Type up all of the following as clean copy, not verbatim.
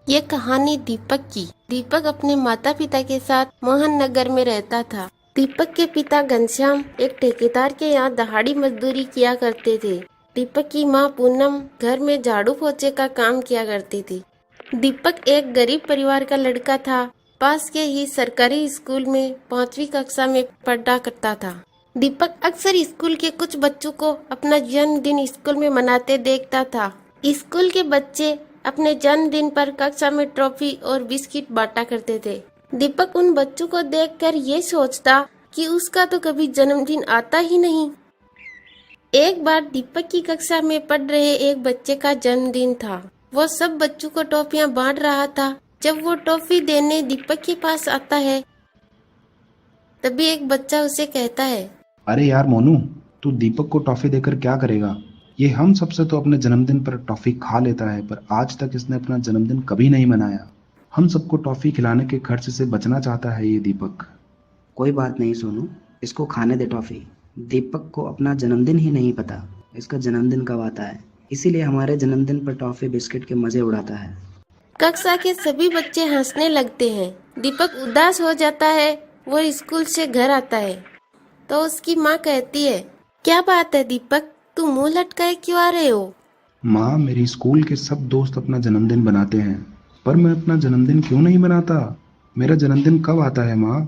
ये कहानी दीपक की। दीपक अपने माता पिता के साथ मोहन नगर में रहता था। दीपक के पिता घनश्याम एक ठेकेदार के यहाँ दहाड़ी मजदूरी किया करते थे। दीपक की माँ पूनम घर में झाड़ू पोछे का काम किया करती थी। दीपक एक गरीब परिवार का लड़का था। पास के ही सरकारी स्कूल में 5वीं कक्षा में पढ़ा करता था। दीपक अक्सर स्कूल के कुछ बच्चों को अपना जन्मदिन स्कूल में मनाते देखता था। स्कूल के बच्चे अपने जन्मदिन पर कक्षा में ट्रॉफी और बिस्किट बांटा करते थे। दीपक उन बच्चों को देखकर ये सोचता कि उसका तो कभी जन्मदिन आता ही नहीं। एक बार दीपक की कक्षा में पढ़ रहे एक बच्चे का जन्मदिन था। वो सब बच्चों को टॉफियां बांट रहा था। जब वो टॉफी देने दीपक के पास आता है, तभी एक बच्चा उसे कहता है, अरे यार मोनू, तू दीपक को टॉफी देकर क्या करेगा? ये हम सबसे तो अपने जन्मदिन पर टॉफी खा लेता है, पर आज तक इसने अपना जन्मदिन कभी नहीं मनाया। हम सबको टॉफी खिलाने के खर्च से बचना चाहता है ये दीपक। कोई बात नहीं सोनू, इसको खाने दे टॉफी। दीपक को अपना जन्मदिन ही नहीं पता, इसका जन्मदिन कब आता है। इसीलिए हमारे जन्मदिन पर टॉफी बिस्किट के मजे उड़ाता है। कक्षा के सभी बच्चे हंसने लगते हैं। दीपक उदास हो जाता है। वो स्कूल से घर आता है तो उसकी माँ कहती है, क्या बात है दीपक, तू मुंह लटकाए क्यों आ रहे हो? माँ, मेरी स्कूल के सब दोस्त अपना जन्मदिन बनाते हैं, पर मैं अपना जन्मदिन क्यों नहीं मनाता? मेरा जन्मदिन कब आता है माँ?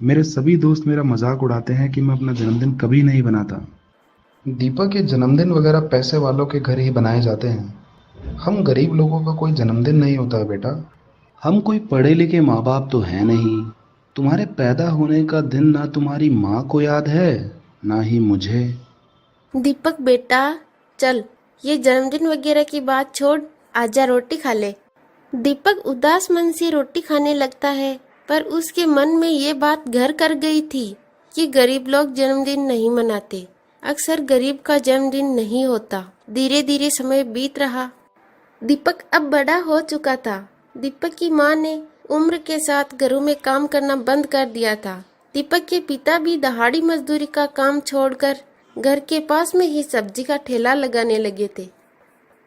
मेरे सभी दोस्त मेरा मजाक उड़ाते हैं कि मैं अपना जन्मदिन कभी नहीं बनाता। दीपक के जन्मदिन वगैरह पैसे वालों के घर ही बनाए जाते हैं। हम गरीब लोगों का कोई जन्मदिन नहीं होता है बेटा। हम कोई पढ़े लिखे माँ बाप तो है नहीं। तुम्हारे पैदा होने का दिन ना तुम्हारी माँ को याद है, ना ही मुझे। दीपक बेटा, चल ये जन्मदिन वगैरह की बात छोड़, आजा रोटी खा ले। दीपक उदास मन से रोटी खाने लगता है, पर उसके मन में ये बात घर कर गई थी कि गरीब लोग जन्मदिन नहीं मनाते। अक्सर गरीब का जन्मदिन नहीं होता। धीरे धीरे समय बीत रहा। दीपक अब बड़ा हो चुका था। दीपक की माँ ने उम्र के साथ घरों में काम करना बंद कर दिया था। दीपक के पिता भी दहाड़ी मजदूरी का काम छोड़कर घर के पास में ही सब्जी का ठेला लगाने लगे थे।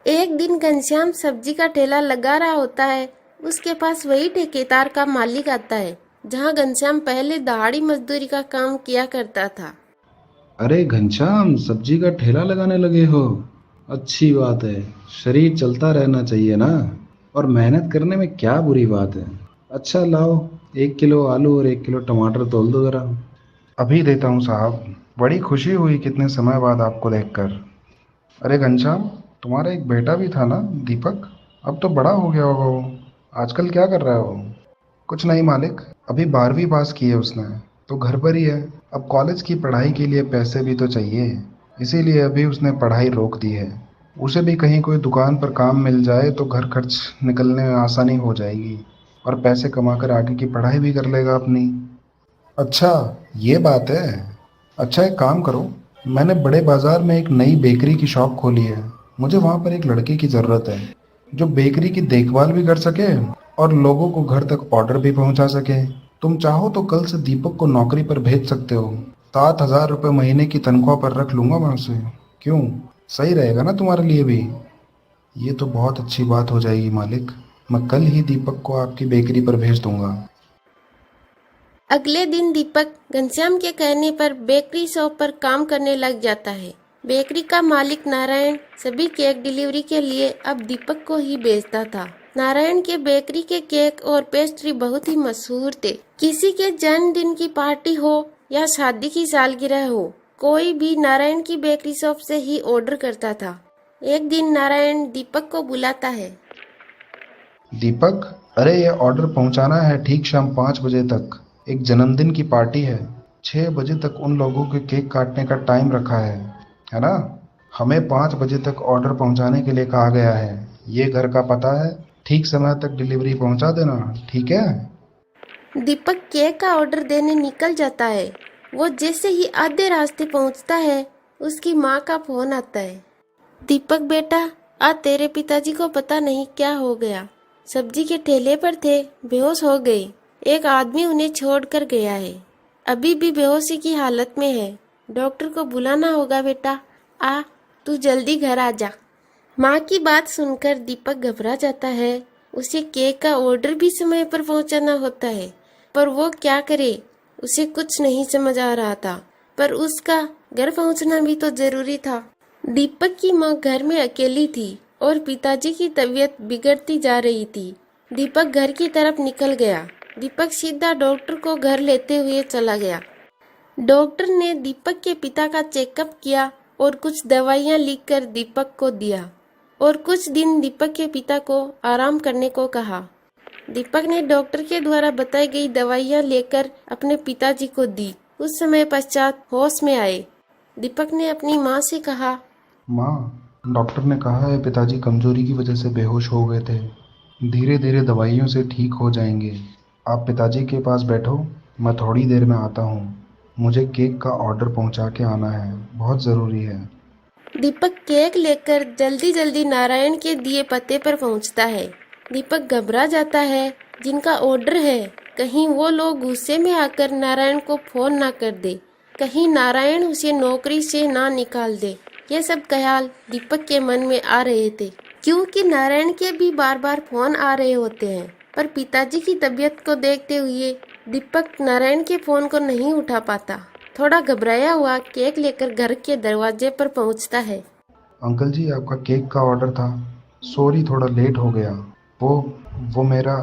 एक दिन घनश्याम सब्जी का ठेला लगा रहा होता है। उसके पास वही ठेकेदार का मालिक आता है जहाँ घनश्याम पहले दहाड़ी मजदूरी का काम किया करता था। अरे घनश्याम, सब्जी का ठेला लगाने लगे हो? अच्छी बात है। शरीर चलता रहना चाहिए ना, और मेहनत करने में क्या बुरी बात है। अच्छा लाओ, 1 किलो आलू और 1 किलो टमाटर तोल दो जरा। अभी देता हूँ साहब। बड़ी खुशी हुई कितने समय बाद आपको देखकर। अरे घनश्याम, तुम्हारा एक बेटा भी था ना, दीपक? अब तो बड़ा हो गया होगा वो। आजकल क्या कर रहा है वो? कुछ नहीं मालिक, अभी 12वीं पास की है उसने, तो घर पर ही है। अब कॉलेज की पढ़ाई के लिए पैसे भी तो चाहिए, इसीलिए अभी उसने पढ़ाई रोक दी है। उसे भी कहीं कोई दुकान पर काम मिल जाए तो घर खर्च निकलने में आसानी हो जाएगी, और पैसे कमाकर आगे की पढ़ाई भी कर लेगा अपनी। अच्छा, ये बात है। अच्छा, एक काम करो, मैंने बड़े बाजार में एक नई बेकरी की शॉप खोली है। मुझे वहाँ पर एक लड़के की ज़रूरत है जो बेकरी की देखभाल भी कर सके और लोगों को घर तक ऑर्डर भी पहुँचा सके। तुम चाहो तो कल से दीपक को नौकरी पर भेज सकते हो। 7,000 रुपये महीने की तनख्वाह पर रख लूँगा मैं उसे। क्यों, सही रहेगा ना तुम्हारे लिए भी? ये तो बहुत अच्छी बात हो जाएगी मालिक। मैं कल ही दीपक को आपकी बेकरी पर भेज दूंगा। अगले दिन दीपक घनश्याम के कहने पर बेकरी शॉप पर काम करने लग जाता है। बेकरी का मालिक नारायण सभी केक डिलीवरी के लिए अब दीपक को ही भेजता था। नारायण के बेकरी के केक और पेस्ट्री बहुत ही मशहूर थे। किसी के जन्मदिन की पार्टी हो या शादी की सालगिरह हो, कोई भी नारायण की बेकरी शॉप से ही ऑर्डर करता था। एक दिन नारायण दीपक को बुलाता है। दीपक, अरे ये ऑर्डर पहुंचाना है ठीक शाम 5 बजे तक। एक जन्मदिन की पार्टी है। 6 बजे तक उन लोगों के केक काटने का टाइम रखा है ना? हमें 5 बजे तक ऑर्डर पहुंचाने के लिए कहा गया है। ये घर का पता है, ठीक समय तक डिलीवरी पहुंचा देना, ठीक है? दीपक केक का ऑर्डर देने निकल जाता है। वो जैसे ही आधे रास्ते पहुंचता है, उसकी माँ का फोन आता है। दीपक बेटा, आज तेरे पिताजी को पता नहीं क्या हो गया। सब्जी के ठेले पर थे, बेहोश हो गए। एक आदमी उन्हें छोड़कर गया है। अभी भी बेहोशी की हालत में है। डॉक्टर को बुलाना होगा बेटा। आ, तू जल्दी घर आ जा। माँ की बात सुनकर दीपक घबरा जाता है। उसे केक का ऑर्डर भी समय पर पहुंचाना होता है, पर वो क्या करे, उसे कुछ नहीं समझ आ रहा था। पर उसका घर पहुंचना भी तो जरूरी था। दीपक की माँ घर में अकेली थी और पिताजी की तबीयत बिगड़ती जा रही थी। दीपक घर की तरफ निकल गया। दीपक सीधा डॉक्टर को घर लेते हुए चला गया। डॉक्टर ने दीपक के पिता का चेकअप किया और कुछ दवाइयां लिखकर दीपक को दिया और कुछ दिन दीपक के पिता को आराम करने को कहा। दीपक ने डॉक्टर के द्वारा बताई गई दवाइयां लेकर अपने पिताजी को दी। कुछ समय पश्चात होश में आए। दीपक ने अपनी माँ से कहा, माँ, डॉक्टर ने कहा है पिताजी कमजोरी की वजह से बेहोश हो गए थे। धीरे धीरे दवाइयों से ठीक हो जाएंगे। आप पिताजी के पास बैठो, मैं थोड़ी देर में आता हूँ। मुझे केक का ऑर्डर पहुँचा के आना है, बहुत ज़रूरी है। दीपक केक लेकर जल्दी जल्दी नारायण के दिए पते पर पहुंचता है। दीपक घबरा जाता है, जिनका ऑर्डर है, कहीं वो लोग गुस्से में आकर नारायण को फोन ना कर दे, कहीं नारायण उसे नौकरी से ना निकाल दे। ये सब ख्याल दीपक के मन में आ रहे थे, क्योंकि नारायण के भी बार बार फोन आ रहे होते हैं। पर पिताजी की तबीयत को देखते हुए दीपक नारायण के फोन को नहीं उठा पाता। थोड़ा घबराया हुआ केक लेकर घर के दरवाजे पर पहुंचता है। अंकल जी, आपका केक का ऑर्डर था। सॉरी, थोड़ा लेट हो गया। वो वो मेरा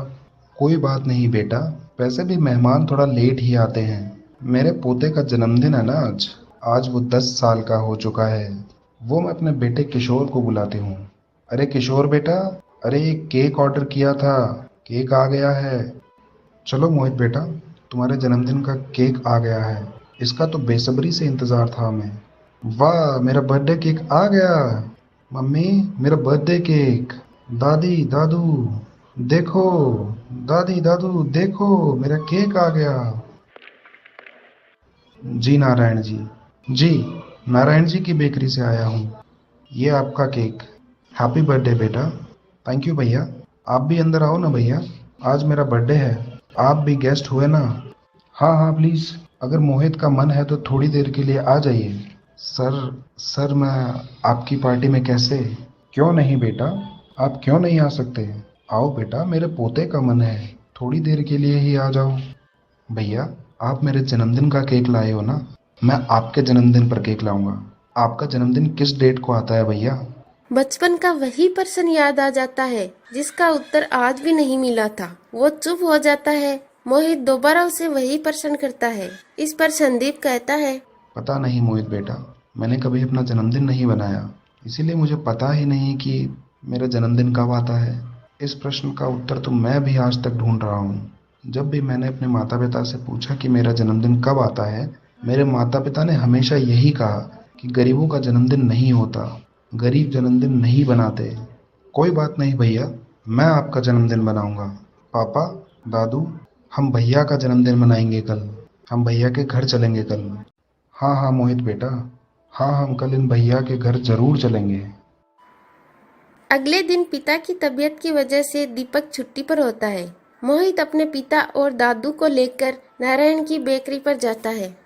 कोई बात नहीं बेटा, वैसे भी मेहमान थोड़ा लेट ही आते हैं। मेरे पोते का जन्मदिन है ना आज। आज वो 10 साल का हो चुका है। वो मैं अपने बेटे किशोर को बुलाती हूँ। अरे किशोर बेटा, अरे एक केक ऑर्डर किया था, केक आ गया है। चलो मोहित बेटा, तुम्हारे जन्मदिन का केक आ गया है। इसका तो बेसब्री से इंतज़ार था हमें। वाह, मेरा बर्थडे केक आ गया। मम्मी, मेरा बर्थडे केक। दादी दादू देखो, दादी दादू देखो, मेरा केक आ गया। जी नारायण जी, जी नारायण जी की बेकरी से आया हूँ। ये आपका केक। हैप्पी बर्थडे बेटा। थैंक यू भैया। आप भी अंदर आओ ना भैया, आज मेरा बर्थडे है। आप भी गेस्ट हुए ना। हाँ हाँ प्लीज़, अगर मोहित का मन है तो थोड़ी देर के लिए आ जाइए। सर मैं आपकी पार्टी में कैसे? क्यों नहीं बेटा, आप क्यों नहीं आ सकते? आओ बेटा, मेरे पोते का मन है, थोड़ी देर के लिए ही आ जाओ। भैया, आप मेरे जन्मदिन का केक लाए हो ना, मैं आपके जन्मदिन पर केक लाऊंगा। आपका जन्मदिन किस डेट को आता है भैया? बचपन का वही प्रश्न याद आ जाता है जिसका उत्तर आज भी नहीं मिला था। वो चुप हो जाता है। मोहित दोबारा उसे वही प्रश्न करता है। इस पर संदीप कहता है, पता नहीं मोहित बेटा, मैंने कभी अपना जन्मदिन नहीं बनाया, इसीलिए मुझे पता ही नहीं कि मेरा जन्मदिन कब आता है। इस प्रश्न का उत्तर तो मैं भी आज तक ढूंढ रहा हूँ। जब भी मैंने अपने माता पिता से पूछा कि मेरा जन्मदिन कब आता है, मेरे माता पिता ने हमेशा यही कहा कि गरीबों का जन्मदिन नहीं होता, गरीब जन्मदिन नहीं बनाते। कोई बात नहीं भैया, मैं आपका जन्मदिन मनाऊंगा। पापा, दादू, हम भैया का जन्मदिन मनाएंगे कल। हम भैया के घर चलेंगे कल। हाँ हाँ मोहित बेटा, हाँ हम कल इन भैया के घर जरूर चलेंगे। अगले दिन पिता की तबीयत की वजह से दीपक छुट्टी पर होता है। मोहित अपने पिता और दादू को लेकर नारायण की बेकरी पर जाता है।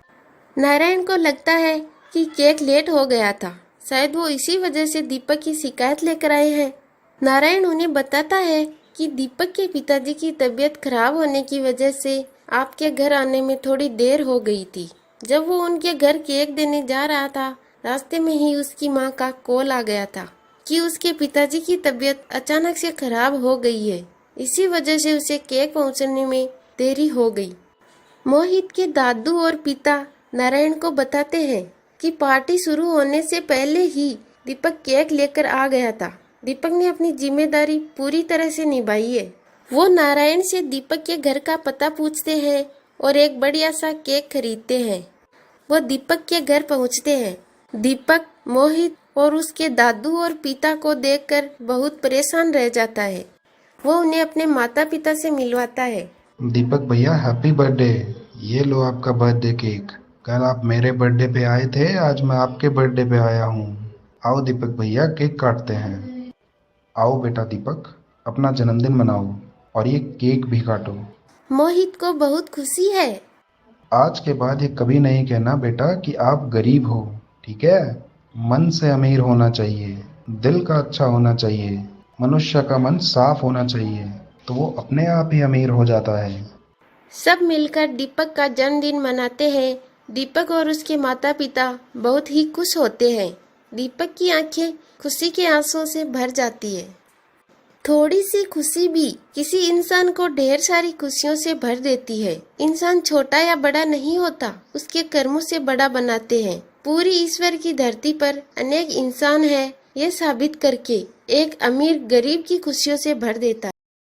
नारायण को लगता है कि केक लेट हो गया था, शायद वो इसी वजह से दीपक की शिकायत लेकर आए हैं। नारायण उन्हें बताता है कि दीपक के पिताजी की तबीयत खराब होने की वजह से आपके घर आने में थोड़ी देर हो गई थी। जब वो उनके घर केक देने जा रहा था, रास्ते में ही उसकी माँ का कॉल आ गया था कि उसके पिताजी की तबीयत अचानक से खराब हो गई है। इसी वजह से उसे केक पहुंचने में देरी हो गई। मोहित के दादू और पिता नारायण को बताते हैं कि पार्टी शुरू होने से पहले ही दीपक केक लेकर आ गया था। दीपक ने अपनी जिम्मेदारी पूरी तरह से निभाई है। वो नारायण से दीपक के घर का पता पूछते हैं और एक बढ़िया सा केक खरीदते हैं। वो दीपक के घर पहुंचते हैं। दीपक, मोहित और उसके दादू और पिता को देखकर बहुत परेशान रह जाता है। वो उन्हें अपने माता पिता से मिलवाता है। दीपक भैया, हैप्पी बर्थडे। ये लो आपका बर्थडे केक। कल आप मेरे बर्थडे पे आए थे, आज मैं आपके बर्थडे पे आया हूँ। आओ दीपक भैया, केक काटते हैं। आओ बेटा दीपक, अपना जन्मदिन मनाओ और ये केक भी काटो। मोहित को बहुत खुशी है। आज के बाद ये कभी नहीं कहना बेटा कि आप गरीब हो, ठीक है? मन से अमीर होना चाहिए, दिल का अच्छा होना चाहिए। मनुष्य का मन साफ होना चाहिए तो वो अपने आप ही अमीर हो जाता है। सब मिलकर दीपक का जन्मदिन मनाते हैं। दीपक और उसके माता पिता बहुत ही खुश होते हैं। दीपक की आंखें खुशी के आंसुओं से भर जाती है। थोड़ी सी खुशी भी किसी इंसान को ढेर सारी खुशियों से भर देती है। इंसान छोटा या बड़ा नहीं होता, उसके कर्मों से बड़ा बनाते हैं। पूरी ईश्वर की धरती पर अनेक इंसान हैं, ये साबित करके एक अमीर गरीब की खुशियों से भर देता है।